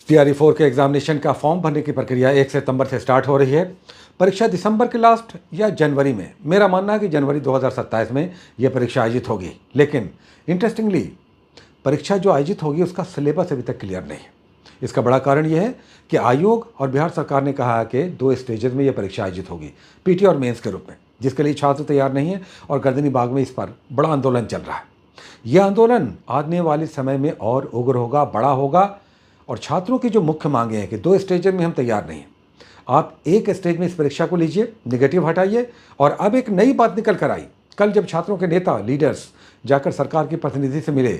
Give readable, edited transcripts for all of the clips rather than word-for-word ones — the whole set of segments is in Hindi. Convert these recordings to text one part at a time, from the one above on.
TRE 4 के एग्जामिनेशन का फॉर्म भरने की प्रक्रिया 1 सितंबर से स्टार्ट हो रही है। परीक्षा दिसंबर के लास्ट या जनवरी में, मेरा मानना है कि जनवरी 2027 में यह परीक्षा आयोजित होगी। लेकिन इंटरेस्टिंगली परीक्षा जो आयोजित होगी उसका सिलेबस अभी तक क्लियर नहीं है। इसका बड़ा कारण यह है कि आयोग और बिहार सरकार ने कहा है कि 2 स्टेजेस में यह परीक्षा आयोजित होगी, पीटी और मेंस के रूप में, जिसके लिए छात्र तैयार नहीं है और गर्दनी बाग में इस पर बड़ा आंदोलन चल रहा है। यह आंदोलन आने वाले समय में और उग्र होगा, बड़ा होगा। और छात्रों की जो मुख्य मांगे हैं कि 2 स्टेज में हम तैयार नहीं हैं, आप एक स्टेज में इस परीक्षा को लीजिए, नेगेटिव हटाइए। और अब एक नई बात निकल कर आई, कल जब छात्रों के नेता लीडर्स जाकर सरकार के प्रतिनिधि से मिले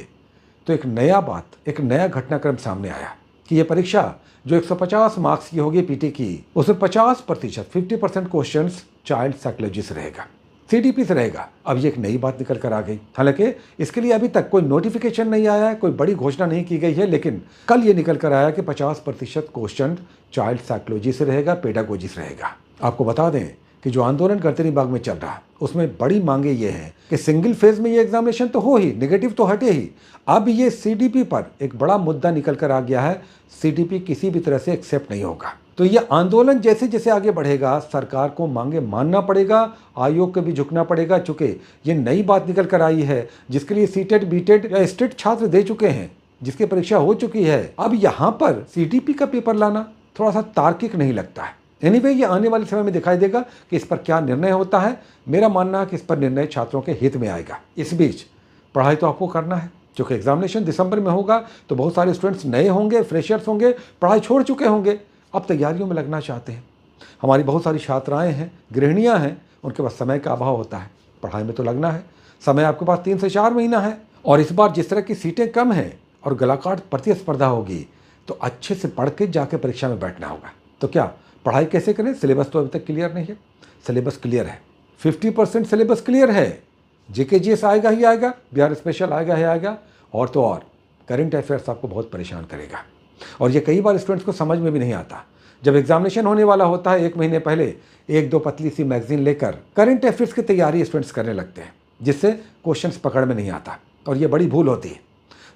तो एक नया घटनाक्रम सामने आया कि यह परीक्षा जो 150 मार्क्स की होगी पीटी की, उसमें 50% क्वेश्चन चाइल्ड साइकोलॉजी से रहेगा, CDP से रहेगा। अब ये एक नई बात निकल कर आ गई। हालांकि इसके लिए अभी तक कोई नोटिफिकेशन नहीं आया है, कोई बड़ी घोषणा नहीं की गई है, लेकिन कल ये निकल कर आया कि 50% क्वेश्चन चाइल्ड साइकोलॉजी से रहेगा, पेडागोजी से रहेगा। आपको बता दें कि जो आंदोलन गर्दनी बाग में चल रहा है उसमें बड़ी मांगे ये हैं कि सिंगल फेज में ये एग्जामिनेशन तो हो ही, नेगेटिव तो हटे ही, अब ये CDP पर एक बड़ा मुद्दा निकल कर आ गया है। CDP किसी भी तरह से एक्सेप्ट नहीं होगा। तो ये आंदोलन जैसे जैसे आगे बढ़ेगा, सरकार को मांगे मानना पड़ेगा, आयोग को भी झुकना पड़ेगा। चूंकि ये नई बात निकल कर आई है जिसके लिए सीटेट बीटेट या स्टेट छात्र दे चुके हैं, जिसकी परीक्षा हो चुकी है, अब यहाँ पर CDP का पेपर लाना थोड़ा सा तार्किक नहीं लगता है। एनीवे, ये आने वाले समय में दिखाई देगा कि इस पर क्या निर्णय होता है। मेरा मानना है कि इस पर निर्णय छात्रों के हित में आएगा। इस बीच पढ़ाई तो आपको करना है, क्योंकि एग्जामिनेशन दिसंबर में होगा तो बहुत सारे स्टूडेंट्स नए होंगे, फ्रेशर्स होंगे, पढ़ाई छोड़ चुके होंगे, अब तैयारियों में लगना चाहते हैं। हमारी बहुत सारी छात्राएं हैं, गृहिणियां हैं, उनके पास समय का अभाव होता है, पढ़ाई में तो लगना है। समय आपके पास 3 से 4 महीना है, और इस बार जिस तरह की सीटें कम हैं और गलाकाट प्रतिस्पर्धा होगी तो अच्छे से पढ़ के जाके परीक्षा में बैठना होगा। तो क्या पढ़ाई कैसे करें? सिलेबस तो अभी तक क्लियर नहीं है। सिलेबस क्लियर है, 50% सिलेबस क्लियर है। GK GS आएगा ही आएगा, बिहार स्पेशल आएगा ही आएगा, और तो और करंट अफेयर्स आपको बहुत परेशान करेगा। और ये कई बार स्टूडेंट्स को समझ में भी नहीं आता। जब एग्जामिनेशन होने वाला होता है 1 महीने पहले 1-2 पतली सी मैगजीन लेकर करंट अफेयर्स की तैयारी स्टूडेंट्स करने लगते हैं, जिससे क्वेश्चंस पकड़ में नहीं आता, और ये बड़ी भूल होती है।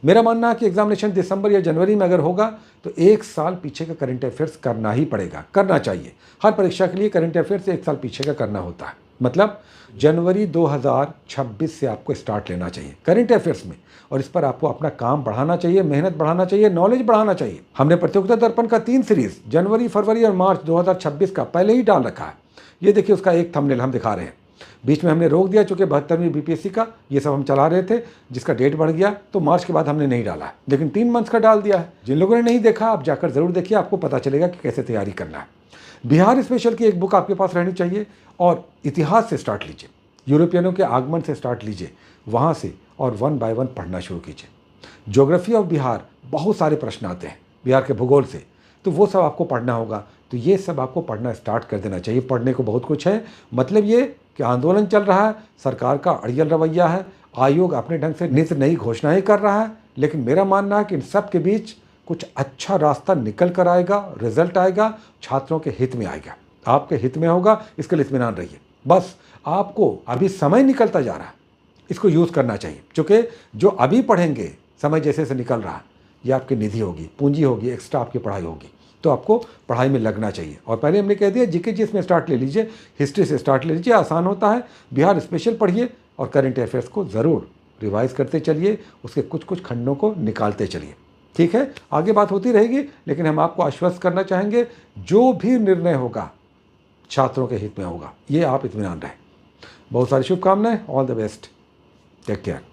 मेरा मानना है कि एग्जामिनेशन दिसंबर या जनवरी में अगर होगा तो 1 साल पीछे का करंट अफेयर्स करना ही पड़ेगा, करना चाहिए। हर परीक्षा के लिए करंट अफेयर्स 1 साल पीछे का करना होता है। मतलब जनवरी 2026 से आपको स्टार्ट लेना चाहिए करंट अफेयर्स में, और इस पर आपको अपना काम बढ़ाना चाहिए, मेहनत बढ़ाना चाहिए, नॉलेज बढ़ाना चाहिए। हमने प्रतियोगिता दर्पण का 3 सीरीज जनवरी, फरवरी और मार्च 2026 का पहले ही डाल रखा है। ये देखिए, उसका एक थंबनेल हम दिखा रहे हैं। बीच में हमने रोक दिया चूंकि 72वीं BPSC का ये सब हम चला रहे थे, जिसका डेट बढ़ गया तो मार्च के बाद हमने नहीं डाला, लेकिन 3 मंथ्स का डाल दिया है। जिन लोगों ने नहीं देखा, आप जाकर जरूर देखिए, आपको पता चलेगा कि कैसे तैयारी करना है। बिहार स्पेशल की एक बुक आपके पास रहनी चाहिए, और इतिहास से स्टार्ट लीजिए, यूरोपियनों के आगमन से स्टार्ट लीजिए, वहाँ से और 1 बाय 1 पढ़ना शुरू कीजिए। ज्योग्राफी ऑफ बिहार, बहुत सारे प्रश्न आते हैं बिहार के भूगोल से, तो वो सब आपको पढ़ना होगा। तो ये सब आपको पढ़ना स्टार्ट कर देना चाहिए। पढ़ने को बहुत कुछ है। मतलब ये कि आंदोलन चल रहा है, सरकार का अड़ियल रवैया है, आयोग अपने ढंग से नित नई घोषणाएं कर रहा है, लेकिन मेरा मानना है कि इन सब के बीच कुछ अच्छा रास्ता निकल कर आएगा, रिजल्ट आएगा, छात्रों के हित में आएगा, आपके हित में होगा। इसके लिए इत्मीनान रहिए। बस आपको अभी समय निकलता जा रहा है, इसको यूज़ करना चाहिए, क्योंकि जो अभी पढ़ेंगे, समय जैसे से निकल रहा है, ये आपकी निधि होगी, पूंजी होगी, एक्स्ट्रा आपकी पढ़ाई होगी। तो आपको पढ़ाई में लगना चाहिए। और पहले हमने कह दिया GK GS में स्टार्ट ले लीजिए, हिस्ट्री से स्टार्ट ले लीजिए, आसान होता है। बिहार स्पेशल पढ़िए और करंट अफेयर्स को ज़रूर रिवाइज करते चलिए, उसके कुछ कुछ खंडों को निकालते चलिए। ठीक है, आगे बात होती रहेगी, लेकिन हम आपको आश्वस्त करना चाहेंगे, जो भी निर्णय होगा छात्रों के हित में होगा, ये आप इत्मीनान रहे। बहुत सारी शुभकामनाएं। All the best. Take care.